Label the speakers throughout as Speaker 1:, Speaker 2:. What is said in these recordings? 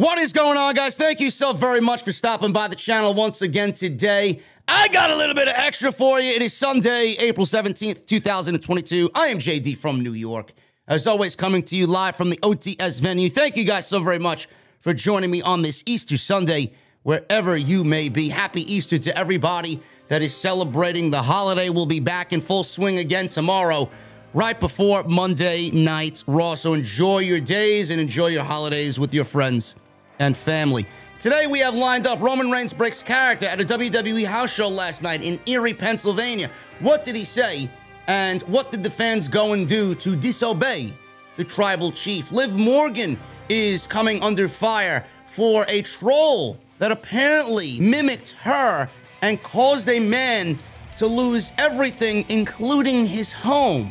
Speaker 1: What is going on, guys? Thank you so very much for stopping by the channel once again today. I got a little bit of extra for you. It is Sunday, April 17th, 2022. I am JD from New York. As always, coming to you live from the OTS venue. Thank you guys so very much for joining me on this Easter Sunday, wherever you may be. Happy Easter to everybody that is celebrating the holiday. We'll be back in full swing again tomorrow, right before Monday Night Raw. So enjoy your days and enjoy your holidays with your friends and family. Today we have lined up Roman Reigns breaks character at a WWE house show last night in Erie, Pennsylvania. What did he say? And what did the fans go and do to disobey the tribal chief? Liv Morgan is coming under fire for a troll that apparently mimicked her and caused a man to lose everything, including his home.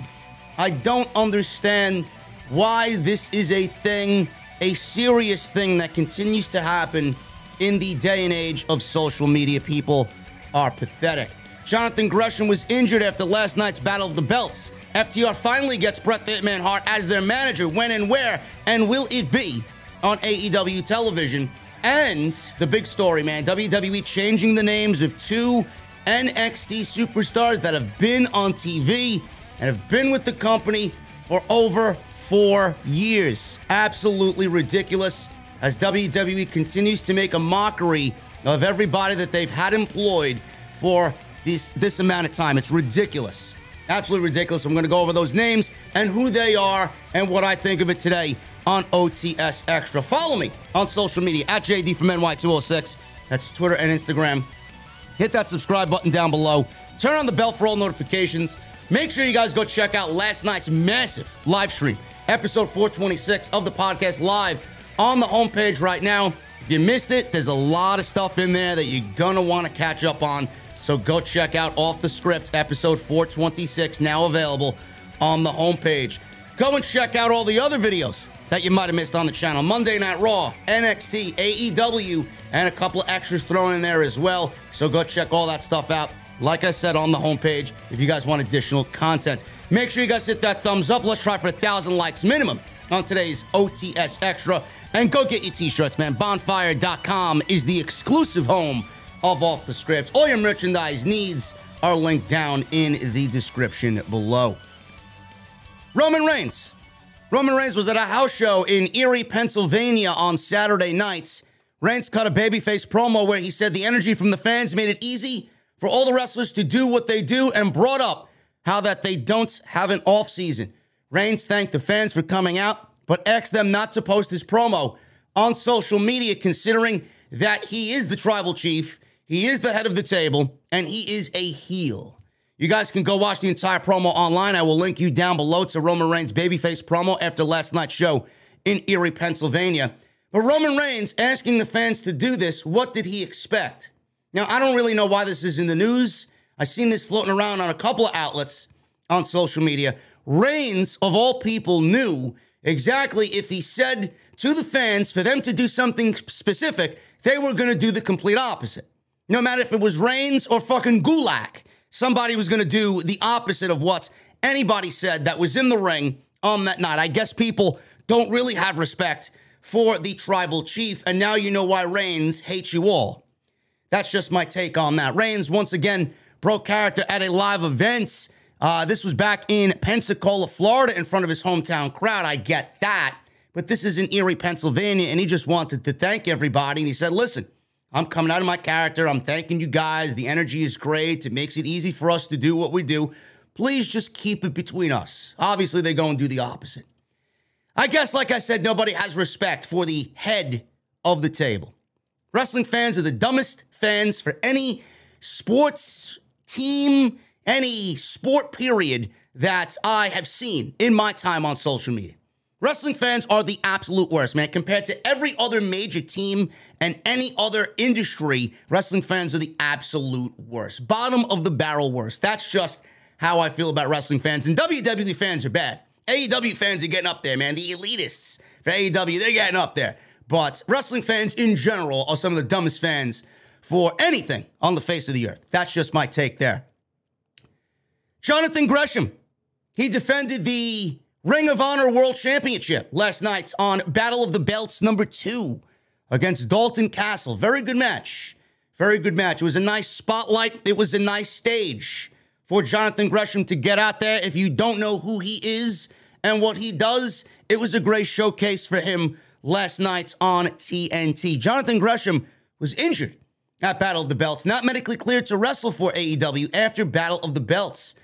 Speaker 1: I don't understand why this is a thing, a serious thing that continues to happen in the day and age of social media. People are pathetic. Jonathan Gresham was injured after last night's Battle of the Belts. FTR finally gets Bret the Hitman Hart as their manager. When and where? And will it be on AEW television? And the big story, man, WWE changing the names of two NXT superstars that have been on TV and have been with the company for over 4 years. Absolutely ridiculous as WWE continues to make a mockery of everybody that they've had employed for this amount of time. It's ridiculous. Absolutely ridiculous. I'm going to go over those names and who they are and what I think of it today on OTS Extra. Follow me on social media at JDfromNY206. That's Twitter and Instagram. Hit that subscribe button down below. Turn on the bell for all notifications. Make sure you guys go check out last night's massive live stream, episode 426 of the podcast, live on the homepage right now. If you missed it, there's a lot of stuff in there that you're going to want to catch up on. So go check out Off The Script, episode 426, now available on the homepage. Go and check out all the other videos that you might have missed on the channel. Monday Night Raw, NXT, AEW, and a couple of extras thrown in there as well. So go check all that stuff out, like I said, on the homepage if you guys want additional content. Make sure you guys hit that thumbs up. Let's try for 1,000 likes minimum on today's OTS Extra. And go get your t-shirts, man. Bonfire.com is the exclusive home of Off The Script. All your merchandise needs are linked down in the description below. Roman Reigns. Roman Reigns was at a house show in Erie, Pennsylvania on Saturday nights. Reigns cut a babyface promo where he said the energy from the fans made it easy for all the wrestlers to do what they do and brought up how that they don't have an off season. Reigns thanked the fans for coming out, but asked them not to post his promo on social media, considering that he is the tribal chief, he is the head of the table, and he is a heel. You guys can go watch the entire promo online. I will link you down below to Roman Reigns' babyface promo after last night's show in Erie, Pennsylvania. But Roman Reigns asking the fans to do this, what did he expect? Now, I don't really know why this is in the news. I've seen this floating around on a couple of outlets on social media. Reigns, of all people, knew exactly if he said to the fans for them to do something specific, they were going to do the complete opposite. No matter if it was Reigns or fucking Gulak, somebody was going to do the opposite of what anybody said that was in the ring on that night. I guess people don't really have respect for the tribal chief, and now you know why Reigns hates you all. That's just my take on that. Reigns, once again, broke character at a live event. This was back in Pensacola, Florida, in front of his hometown crowd. I get that. But this is in Erie, Pennsylvania, and he just wanted to thank everybody. And he said, listen, I'm coming out of my character. I'm thanking you guys. The energy is great. It makes it easy for us to do what we do. Please just keep it between us. Obviously, they go and do the opposite. I guess, like I said, nobody has respect for the head of the table. Wrestling fans are the dumbest fans for any sports team, any sport period that I have seen in my time on social media. Wrestling fans are the absolute worst, man. Compared to every other major team and any other industry, wrestling fans are the absolute worst. Bottom of the barrel worst. That's just how I feel about wrestling fans. And WWE fans are bad. AEW fans are getting up there, man. The elitists for AEW, they're getting up there. But wrestling fans in general are some of the dumbest fans for anything on the face of the earth. That's just my take there. Jonathan Gresham, he defended the Ring of Honor World Championship last night on Battle of the Belts #2 against Dalton Castle. Very good match. Very good match. It was a nice spotlight. It was a nice stage for Jonathan Gresham to get out there. If you don't know who he is and what he does, it was a great showcase for him last night on TNT. Jonathan Gresham was injured at Battle of the Belts, not medically cleared to wrestle for AEW after Battle of the Belts.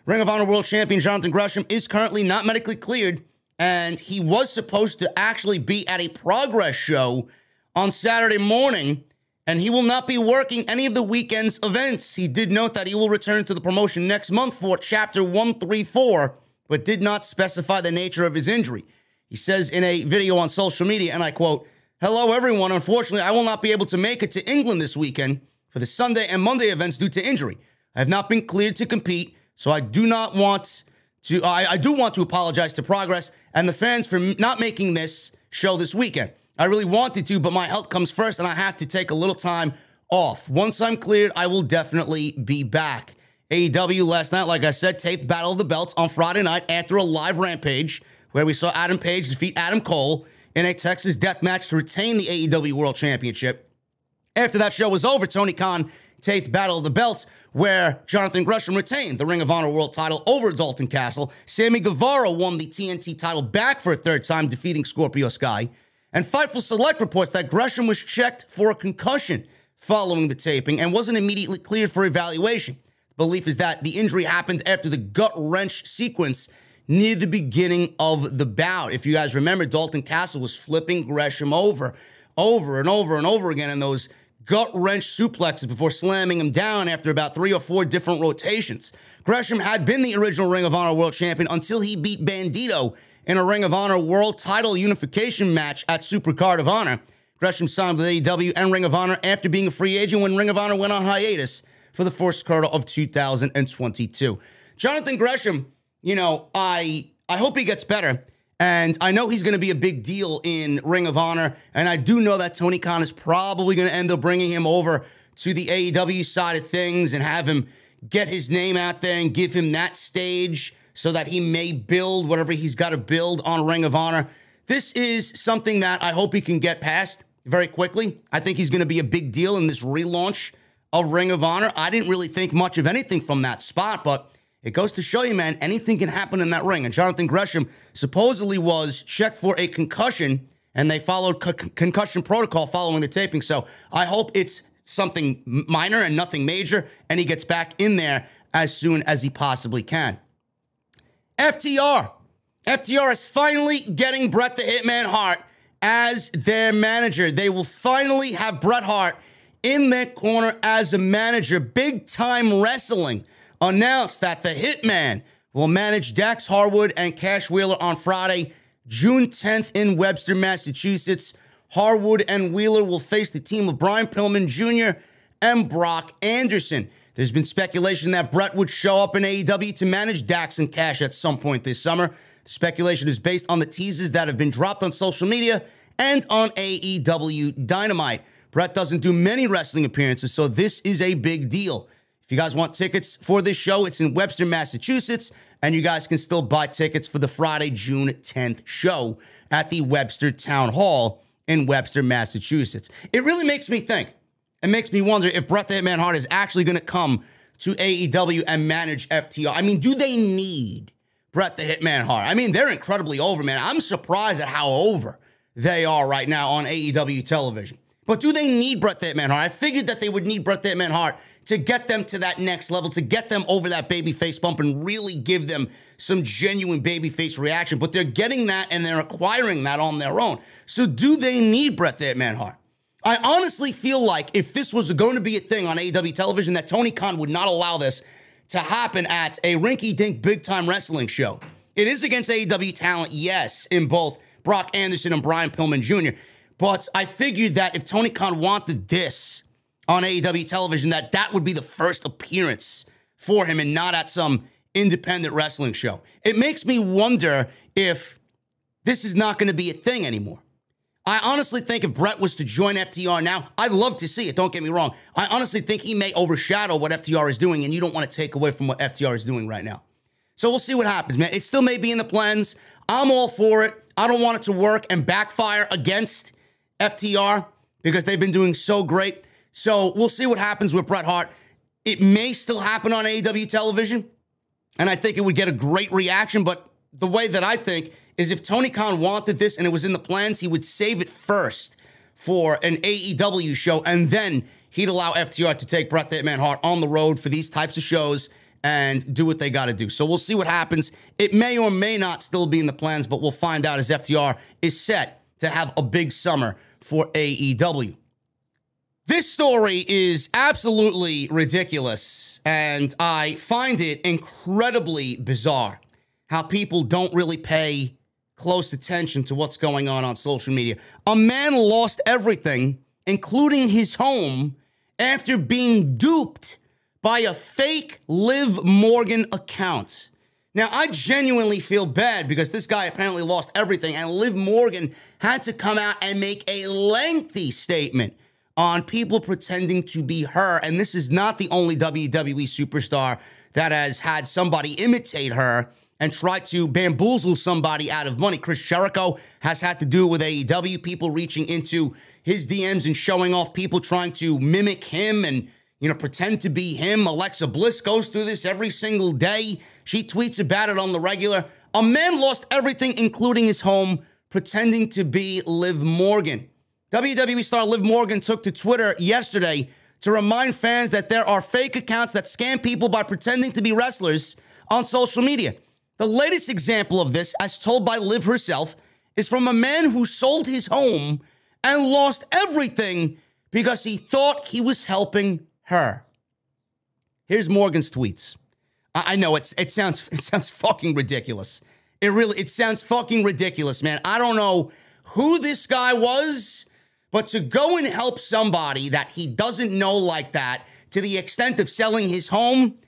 Speaker 1: Ring of Honor World Champion Jonathan Gresham is currently not medically cleared, and he was supposed to actually be at a Progress show on Saturday morning, and he will not be working any of the weekend's events. He did note that he will return to the promotion next month for Chapter 134, but did not specify the nature of his injury. He says in a video on social media, and I quote, "Hello, everyone. Unfortunately, I will not be able to make it to England this weekend for the Sunday and Monday events due to injury. I have not been cleared to compete, so I do want to apologize to Progress and the fans for not making this show this weekend. I really wanted to, but my health comes first, and I have to take a little time off. Once I'm cleared, I will definitely be back." AEW last night, like I said, taped Battle of the Belts on Friday night after a live Rampage where we saw Adam Page defeat Adam Cole in a Texas death match to retain the AEW World Championship. After that show was over, Tony Khan taped Battle of the Belts, where Jonathan Gresham retained the Ring of Honor World title over Dalton Castle. Sammy Guevara won the TNT title back for a third time, defeating Scorpio Sky. And Fightful Select reports that Gresham was checked for a concussion following the taping and wasn't immediately cleared for evaluation. The belief is that the injury happened after the gut wrench sequence near the beginning of the bout. If you guys remember, Dalton Castle was flipping Gresham over and over again in those gut wrench suplexes before slamming him down after about 3 or 4 different rotations. Gresham had been the original Ring of Honor World Champion until he beat Bandito in a Ring of Honor World Title Unification match at Supercard of Honor. Gresham signed with AEW and Ring of Honor after being a free agent when Ring of Honor went on hiatus for the first quarter of 2022. Jonathan Gresham, you know, I hope he gets better. And I know he's going to be a big deal in Ring of Honor. And I do know that Tony Khan is probably going to end up bringing him over to the AEW side of things and have him get his name out there and give him that stage so that he may build whatever he's got to build on Ring of Honor. This is something that I hope he can get past very quickly. I think he's going to be a big deal in this relaunch of Ring of Honor. I didn't really think much of anything from that spot, but it goes to show you, man, anything can happen in that ring. And Jonathan Gresham supposedly was checked for a concussion, and they followed concussion protocol following the taping. So I hope it's something minor and nothing major, and he gets back in there as soon as he possibly can. FTR. FTR is finally getting Bret the Hitman Hart as their manager. They will finally have Bret Hart in their corner as a manager. Big Time Wrestling announced that the Hitman will manage Dax Harwood and Cash Wheeler on Friday, June 10th in Webster, Massachusetts. Harwood and Wheeler will face the team of Brian Pillman Jr. and Brock Anderson. There's been speculation that Bret would show up in AEW to manage Dax and Cash at some point this summer. The speculation is based on the teases that have been dropped on social media and on AEW Dynamite. Bret doesn't do many wrestling appearances, so this is a big deal. If you guys want tickets for this show, it's in Webster, Massachusetts, and you guys can still buy tickets for the Friday, June 10th show at the Webster Town Hall in Webster, Massachusetts. It really makes me think. It makes me wonder if Bret the Hitman Hart is actually going to come to AEW and manage FTR. I mean, do they need Bret the Hitman Hart? I mean, they're incredibly over, man. I'm surprised at how over they are right now on AEW television. But do they need Bret the Hitman Hart? I figured that they would need Bret the Hitman Hart to get them to that next level, to get them over that babyface bump and really give them some genuine babyface reaction. But they're getting that and they're acquiring that on their own. So do they need Bret the Hitman Hart? I honestly feel like if this was going to be a thing on AEW television, that Tony Khan would not allow this to happen at a rinky-dink big-time wrestling show. It is against AEW talent, yes, in both Brock Anderson and Brian Pillman Jr., but I figured that if Tony Khan wanted this on AEW television, that would be the first appearance for him and not at some independent wrestling show. It makes me wonder if this is not going to be a thing anymore. I honestly think if Bret was to join FTR now, I'd love to see it, don't get me wrong. I honestly think he may overshadow what FTR is doing, and you don't want to take away from what FTR is doing right now. So we'll see what happens, man. It still may be in the plans. I'm all for it. I don't want it to work and backfire against FTR. because they've been doing so great. So we'll see what happens with Bret Hart. It may still happen on AEW television, and I think it would get a great reaction. But the way that I think is if Tony Khan wanted this and it was in the plans, he would save it first for an AEW show, and then he'd allow FTR to take Bret the Hitman Hart on the road for these types of shows and do what they got to do. So we'll see what happens. It may or may not still be in the plans, but we'll find out as FTR is set to have a big summer for AEW. This story is absolutely ridiculous, and I find it incredibly bizarre how people don't really pay close attention to what's going on social media. A man lost everything, including his home, after being duped by a fake Liv Morgan account. Now, I genuinely feel bad because this guy apparently lost everything, and Liv Morgan had to come out and make a lengthy statement on people pretending to be her. And this is not the only WWE superstar that has had somebody imitate her and try to bamboozle somebody out of money. Chris Jericho has had to do it with AEW, people reaching into his DMs and showing off people trying to mimic him and, pretend to be him. Alexa Bliss goes through this every single day. She tweets about it on the regular. A man lost everything, including his home, pretending to be Liv Morgan. WWE star Liv Morgan took to Twitter yesterday to remind fans that there are fake accounts that scam people by pretending to be wrestlers on social media. The latest example of this, as told by Liv herself, is from a man who sold his home and lost everything because he thought he was helping her. Here's Morgan's tweets. I know it sounds fucking ridiculous. It sounds fucking ridiculous, man. I don't know who this guy was, but to go and help somebody that he doesn't know like that to the extent of selling his home,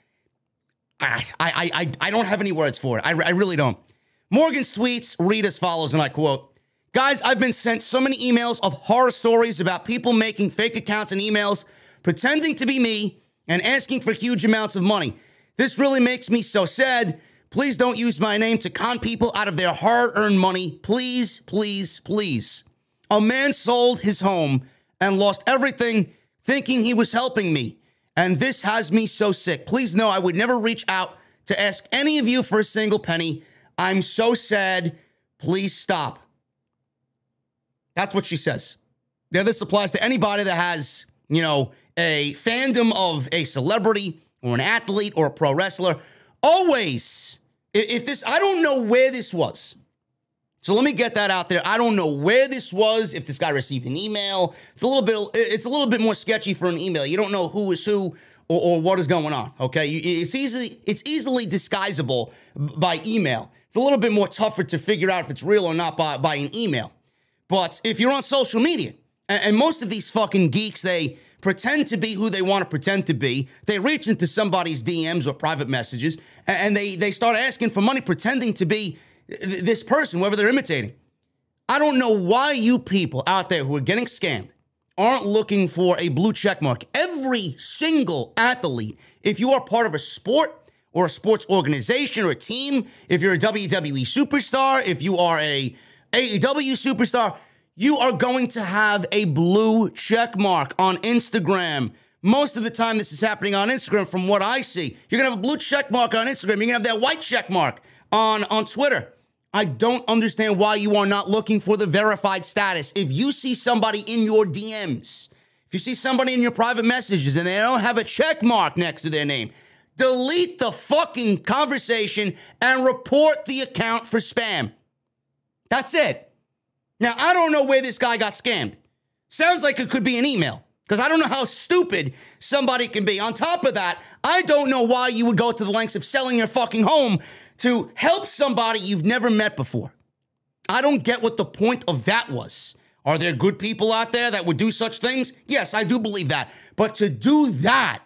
Speaker 1: I don't have any words for it. I really don't. Morgan's tweets read as follows, and I quote, "Guys, I've been sent so many emails of horror stories about people making fake accounts and emails, pretending to be me, and asking for huge amounts of money. This really makes me so sad. Please don't use my name to con people out of their hard-earned money. Please, please, please. A man sold his home and lost everything thinking he was helping me. And this has me so sick. Please know I would never reach out to ask any of you for a single penny. I'm so sad. Please stop." That's what she says. Now, this applies to anybody that has, a fandom of a celebrity or an athlete or a pro wrestler. Always, I don't know where this was. So let me get that out there. I don't know where this was, if this guy received an email. It's a little bit more sketchy for an email. You don't know who is who or what is going on, okay? It's easily disguisable by email. It's a little bit more tougher to figure out if it's real or not by an email. But if you're on social media, and most of these fucking geeks, they pretend to be who they want to pretend to be. They reach into somebody's DMs or private messages, and they start asking for money, pretending to be this person, whoever they're imitating. I don't know why you people out there who are getting scammed aren't looking for a blue check mark. Every single athlete, if you are part of a sport or a sports organization or a team, if you're a WWE superstar, if you are a AEW superstar, you are going to have a blue check mark on Instagram. Most of the time this is happening on Instagram from what I see. You're going to have a blue check mark on Instagram. You're going to have that white check mark on Twitter. I don't understand why you are not looking for the verified status. If you see somebody in your DMs, if you see somebody in your private messages and they don't have a check mark next to their name, delete the fucking conversation and report the account for spam. That's it. Now, I don't know where this guy got scammed. Sounds like it could be an email, because I don't know how stupid somebody can be. On top of that, I don't know why you would go to the lengths of selling your fucking home to help somebody you've never met before. I don't get what the point of that was. Are there good people out there that would do such things? Yes, I do believe that. But to do that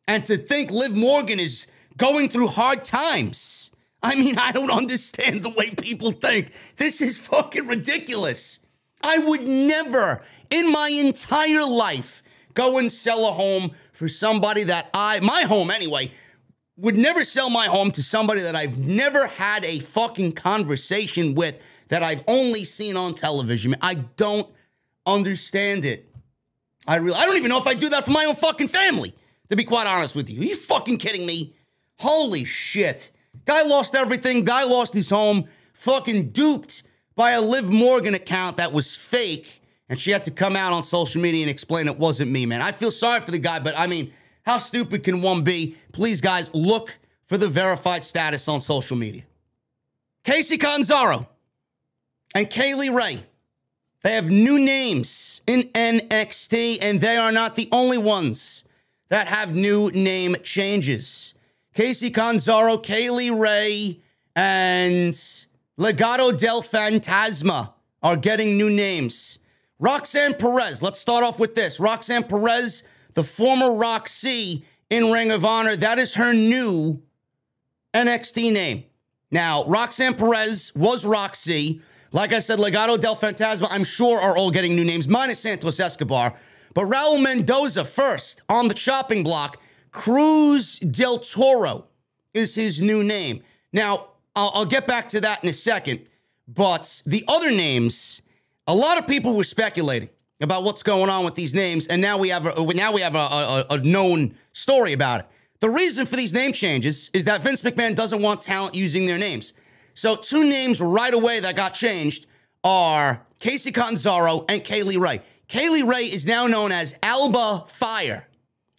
Speaker 1: and to think Liv Morgan is going through hard times, I mean, I don't understand the way people think. This is fucking ridiculous. I would never in my entire life go and sell a home for somebody that my home anyway, would never sell my home to somebody that I've never had a fucking conversation with, that I've only seen on television. I don't understand it. I don't even know if I do that for my own fucking family, to be quite honest with you. Are you fucking kidding me? Holy shit. Guy lost everything. Guy lost his home. Fucking duped by a Liv Morgan account that was fake. And she had to come out on social media and explain it wasn't me, man. I feel sorry for the guy, but I mean, how stupid can one be? Please, guys, look for the verified status on social media. Kacy Catanzaro and Kaylee Ray. They have new names in NXT, and they are not the only ones that have new name changes. Kacy Catanzaro, Kaylee Ray, and Legado del Fantasma are getting new names. Roxanne Perez, let's start off with this. Roxanne Perez, the former Roxy in Ring of Honor, that is her new NXT name. Now, Roxanne Perez was Roxy. Like I said, Legado del Fantasma, I'm sure, are all getting new names, minus Santos Escobar. But Raul Mendoza first on the chopping block. Cruz del Toro is his new name. Now, I'll get back to that in a second. But the other names, a lot of people were speculating about what's going on with these names, and now we have a known story about it. The reason for these name changes is that Vince McMahon doesn't want talent using their names. So two names right away that got changed are Kacy Catanzaro and Kaylee Ray. Kaylee Ray is now known as Alba Fire,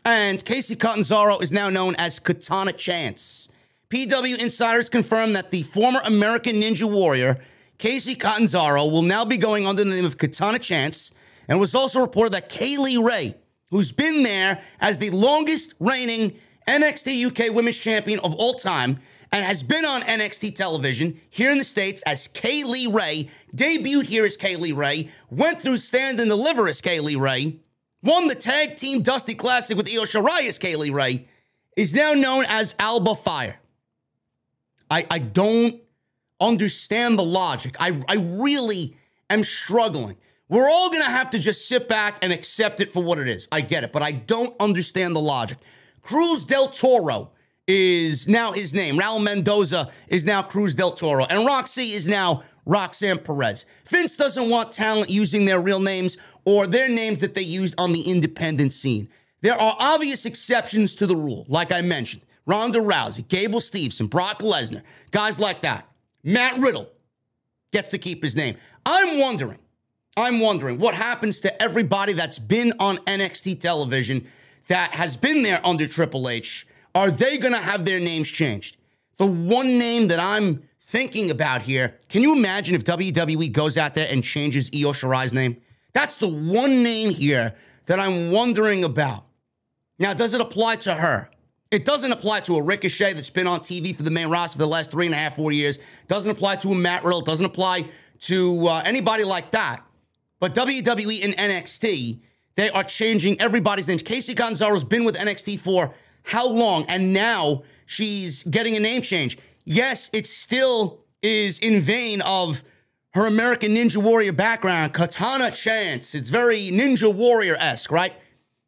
Speaker 1: and Kacy Catanzaro is now known as Katana Chance. PW insiders confirm that the former American Ninja Warrior, Kacy Catanzaro, will now be going under the name of Katana Chance, and it was also reported that Kaylee Ray, who's been there as the longest reigning NXT UK Women's Champion of all time, and has been on NXT television here in the States as Kaylee Ray, debuted here as Kaylee Ray, went through Stand and Deliver as Kaylee Ray, won the Tag Team Dusty Classic with Io Shirai as Kaylee Ray, is now known as Alba Fire. I don't understand the logic. I really am struggling. We're all going to have to just sit back and accept it for what it is. I get it, but I don't understand the logic. Cruz del Toro is now his name. Raul Mendoza is now Cruz del Toro. And Roxy is now Roxanne Perez. Vince doesn't want talent using their real names or their names that they used on the independent scene. There are obvious exceptions to the rule, like I mentioned. Ronda Rousey, Gable Steveson, Brock Lesnar, guys like that. Matt Riddle gets to keep his name. I'm wondering what happens to everybody that's been on NXT television that has been there under Triple H. Are they going to have their names changed? The one name that I'm thinking about here, can you imagine if WWE goes out there and changes Io Shirai's name? That's the one name here that I'm wondering about. Now, does it apply to her? It doesn't apply to a Ricochet that's been on TV for the main roster for the last 3.5, 4 years. Doesn't apply to a Matt Riddle. Doesn't apply to anybody like that. But WWE and NXT, they are changing everybody's names. Kacy Catanzaro's been with NXT for how long? And now she's getting a name change. Yes, it still is in vain of her American Ninja Warrior background, Katana Chance. It's very Ninja Warrior-esque, right?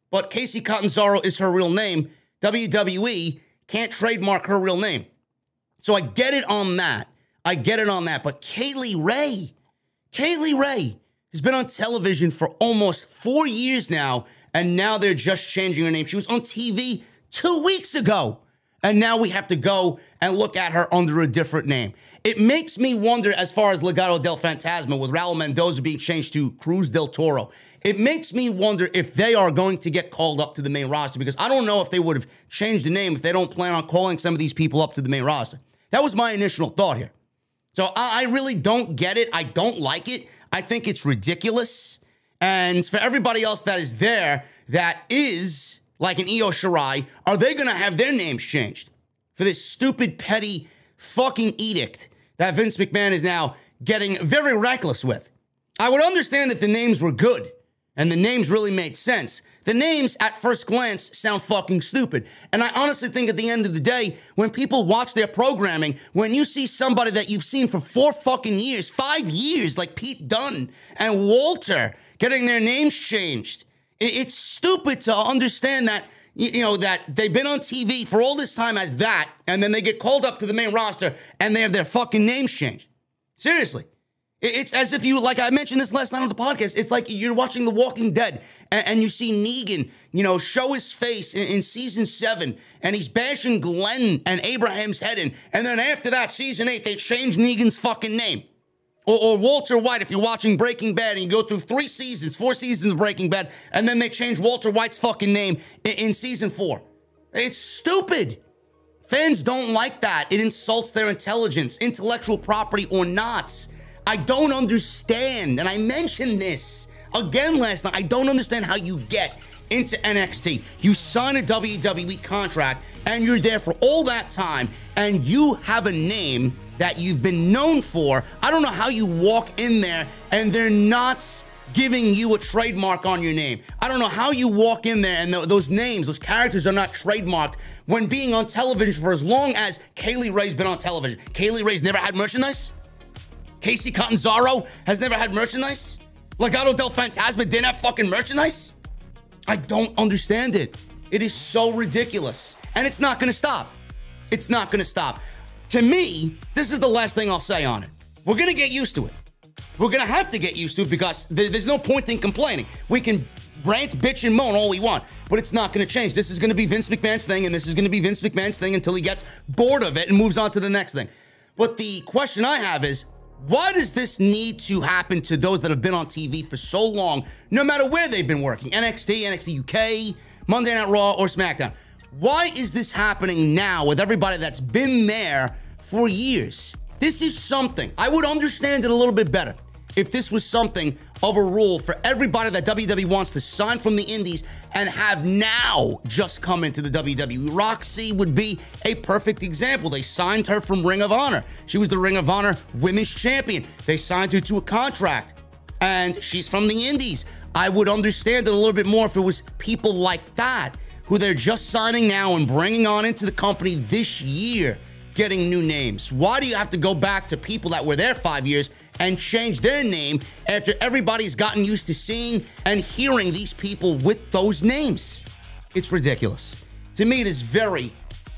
Speaker 1: But Kacy Catanzaro is her real name. WWE can't trademark her real name. So I get it on that. But Kaylee Ray has been on television for almost 4 years now, and now they're just changing her name. She was on TV 2 weeks ago, and now we have to go and look at her under a different name. It makes me wonder, as far as Legado del Fantasma, with Raul Mendoza being changed to Cruz del Toro, it makes me wonder if they are going to get called up to the main roster, because I don't know if they would have changed the name if they don't plan on calling some of these people up to the main roster. That was my initial thought here. So I really don't get it. I don't like it. I think it's ridiculous. And for everybody else that is there that is like an Io Shirai, are they going to have their names changed for this stupid, petty fucking edict that Vince McMahon is now getting very reckless with? I would understand if the names were good and the names really made sense. The names, at first glance, sound fucking stupid. And I honestly think at the end of the day, when people watch their programming, when you see somebody that you've seen for 4 fucking years, 5 years, like Pete Dunne and Walter, getting their names changed, it's stupid to understand that, you know, that they've been on TV for all this time as that, and then they get called up to the main roster and they have their fucking names changed. Seriously. It's as if you, like I mentioned this last night on the podcast, it's like you're watching The Walking Dead and you see Negan, you know, show his face in season 7 and he's bashing Glenn and Abraham's head in. And then after that, season 8, they change Negan's fucking name. Or Walter White, if you're watching Breaking Bad and you go through 4 seasons of Breaking Bad, and then they change Walter White's fucking name in season 4. It's stupid. Fans don't like that. It insults their intelligence, intellectual property or not. I don't understand, and I mentioned this again last night, I don't understand how you get into NXT. You sign a WWE contract, and you're there for all that time, and you have a name that you've been known for. I don't know how you walk in there, and they're not giving you a trademark on your name. I don't know how you walk in there and those names, those characters are not trademarked when being on television for as long as Kaylee Ray's been on television. Kaylee Ray's never had merchandise? Kacy Catanzaro has never had merchandise? Legado del Fantasma didn't have fucking merchandise? I don't understand it. It is so ridiculous. And it's not gonna stop. It's not gonna stop. To me, this is the last thing I'll say on it. We're gonna get used to it. We're gonna have to get used to it because there's no point in complaining. We can rant, bitch, and moan all we want, but it's not gonna change. This is gonna be Vince McMahon's thing, and this is gonna be Vince McMahon's thing until he gets bored of it and moves on to the next thing. But the question I have is, why does this need to happen to those that have been on TV for so long, no matter where they've been working? NXT, NXT UK, Monday Night Raw, or SmackDown. Why is this happening now with everybody that's been there for years? This is something, I would understand it a little bit better if this was something of a rule for everybody that WWE wants to sign from the indies and have now just come into the WWE. Roxy would be a perfect example. They signed her from Ring of Honor. She was the Ring of Honor Women's Champion. They signed her to a contract, and she's from the indies. I would understand it a little bit more if it was people like that, who they're just signing now and bringing on into the company this year, getting new names. Why do you have to go back to people that were there 5 years and change their name after everybody's gotten used to seeing and hearing these people with those names? It's ridiculous. To me, it is very,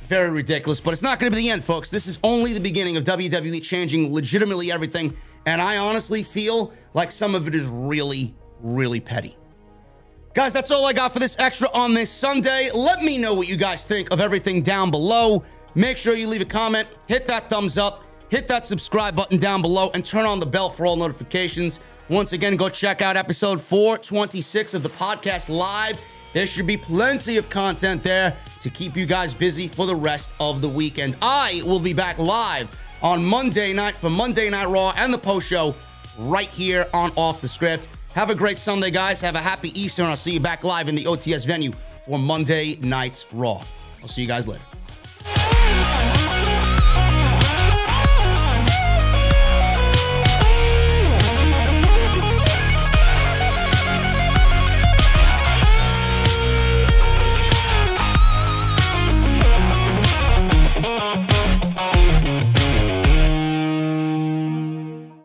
Speaker 1: very ridiculous, but it's not going to be the end, folks. This is only the beginning of WWE changing legitimately everything, and I honestly feel like some of it is really, really petty. Guys, that's all I got for this extra on this Sunday. Let me know what you guys think of everything down below. Make sure you leave a comment, hit that thumbs up, hit that subscribe button down below, and turn on the bell for all notifications. Once again, go check out episode 426 of the podcast live. There should be plenty of content there to keep you guys busy for the rest of the weekend. I will be back live on Monday night for Monday Night Raw and the post show right here on Off The Script. Have a great Sunday, guys. Have a happy Easter, and I'll see you back live in the OTS venue for Monday Night's Raw. I'll see you guys later.